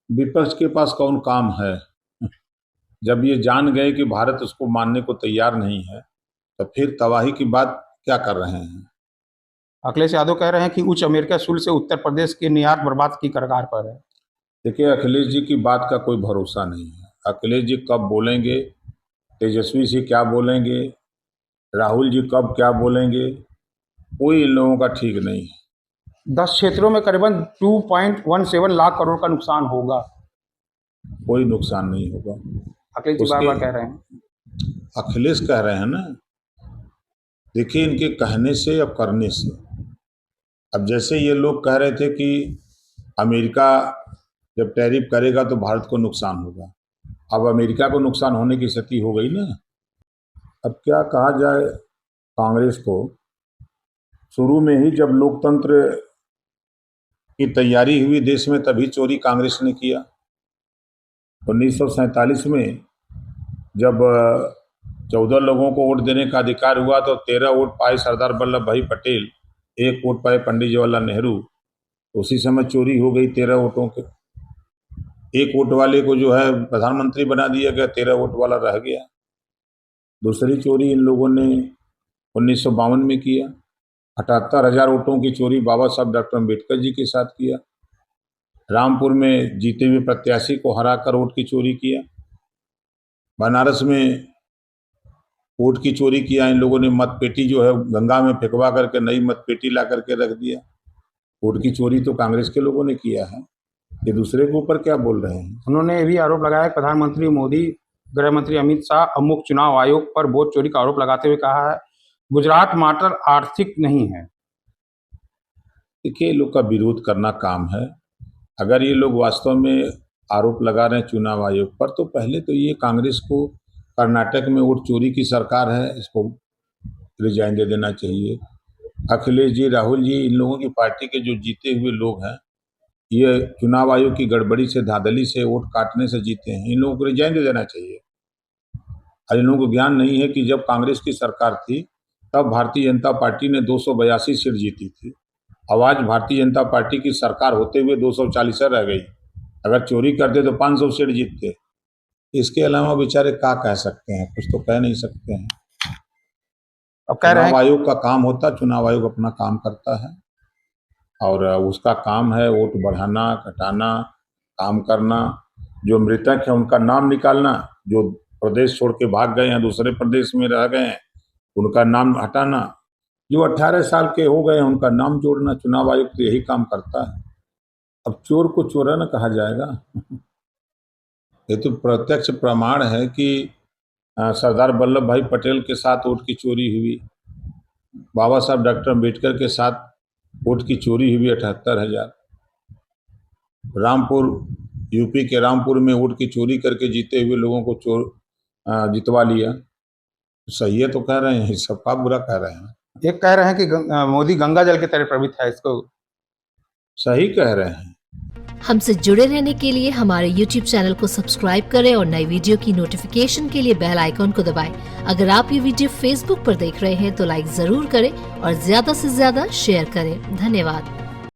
विपक्ष के पास कौन काम है? जब ये जान गए कि भारत उसको मानने को तैयार नहीं है, तो फिर तबाही की बात क्या कर रहे हैं? अखिलेश यादव कह रहे हैं कि उच्च अमेरिका शुल्क से उत्तर प्रदेश की निर्यात बर्बाद की कगार पर है। देखिए, अखिलेश जी की बात का कोई भरोसा नहीं है। अखिलेश जी कब बोलेंगे, तेजस्वी जी क्या बोलेंगे, राहुल जी कब क्या बोलेंगे, कोई इन लोगों का ठीक नहीं है। 10 क्षेत्रों में करीबन 2.17 लाख करोड़ का नुकसान होगा। कोई नुकसान नहीं होगा। अखिलेश जी बार बार कह रहे हैं। अखिलेश कह रहे हैं ना, देखिए इनके कहने से या करने से। अब जैसे ये लोग कह रहे थे कि अमेरिका जब टैरिफ करेगा तो भारत को नुकसान होगा, अब अमेरिका को नुकसान होने की स्थिति हो गई ना। अब क्या कहा जाए कांग्रेस को, शुरू में ही जब लोकतंत्र की तैयारी हुई देश में तभी चोरी कांग्रेस ने किया। 1947 में जब 14 लोगों को वोट देने का अधिकार हुआ तो 13 वोट पाए सरदार वल्लभ भाई पटेल, 1 वोट पाए पंडित जवाहरलाल नेहरू। उसी समय चोरी हो गई 13 वोटों के। 1 वोट वाले को जो है प्रधानमंत्री बना दिया गया, 13 वोट वाला रह गया। दूसरी चोरी इन लोगों ने 1952 में किया, 78,000 वोटों की चोरी बाबा साहब डॉक्टर अम्बेडकर जी के साथ किया। रामपुर में जीते हुए प्रत्याशी को हराकर वोट की चोरी किया। बनारस में वोट की चोरी किया इन लोगों ने, मतपेटी जो है गंगा में फेंकवा करके नई मतपेटी ला करके रख दिया। वोट की चोरी तो कांग्रेस के लोगों ने किया है, ये दूसरे के ऊपर क्या बोल रहे हैं? उन्होंने ये भी आरोप लगाया कि प्रधानमंत्री मोदी, गृह मंत्री अमित शाह अमुक चुनाव आयोग पर वोट चोरी का आरोप लगाते हुए कहा है गुजरात मैटर आर्थिक नहीं है। देखिए, लोग का विरोध करना काम है। अगर ये लोग वास्तव में आरोप लगा रहे हैं चुनाव आयोग पर, तो पहले तो ये कांग्रेस को, कर्नाटक में वोट चोरी की सरकार है, इसको रिजाइन दे देना चाहिए। अखिलेश जी, राहुल जी, इन लोगों की पार्टी के जो जीते हुए लोग हैं, ये चुनाव आयोग की गड़बड़ी से, धांधली से, वोट काटने से जीते हैं। इन लोगों को रिजाइन दे देना चाहिए। और इन लोगों को ज्ञान नहीं है कि जब कांग्रेस की सरकार थी तब भारतीय जनता पार्टी ने 282 सीट जीती थी। अब आज भारतीय जनता पार्टी की सरकार होते हुए 240 रह गई। अगर चोरी करते तो 500 सीट जीतते। इसके अलावा बेचारे क्या कह सकते हैं, कुछ तो कह नहीं सकते हैं। अब कह रहे हैं चुनाव आयोग का काम होता, चुनाव आयोग अपना काम करता है और उसका काम है वोट बढ़ाना, घटाना, काम करना। जो मृतक है उनका नाम निकालना, जो प्रदेश छोड़ के भाग गए हैं, दूसरे प्रदेश में रह गए हैं, उनका नाम हटाना, जो 18 साल के हो गए हैं उनका नाम जोड़ना। चुनाव आयोग तो यही काम करता है। अब चोर को चोरा न कहा जाएगा। ये तो प्रत्यक्ष प्रमाण है कि सरदार वल्लभ भाई पटेल के साथ वोट की चोरी हुई, बाबा साहब डॉक्टर अम्बेडकर के साथ वोट की चोरी हुई 78,000। रामपुर, यूपी के रामपुर में वोट की चोरी करके जीते हुए लोगों को जितवा लिया। सही है तो कह रहे हैं, सबका बुरा कह रहे हैं। एक कह रहे हैं कि मोदी गंगा जल की तरह प्रवृत्त है, इसको सही कह रहे हैं। हमसे जुड़े रहने के लिए हमारे YouTube चैनल को सब्सक्राइब करें और नई वीडियो की नोटिफिकेशन के लिए बेल आइकॉन को दबाएं। अगर आप ये वीडियो Facebook पर देख रहे हैं तो लाइक जरूर करें और ज्यादा से ज्यादा शेयर करें। धन्यवाद।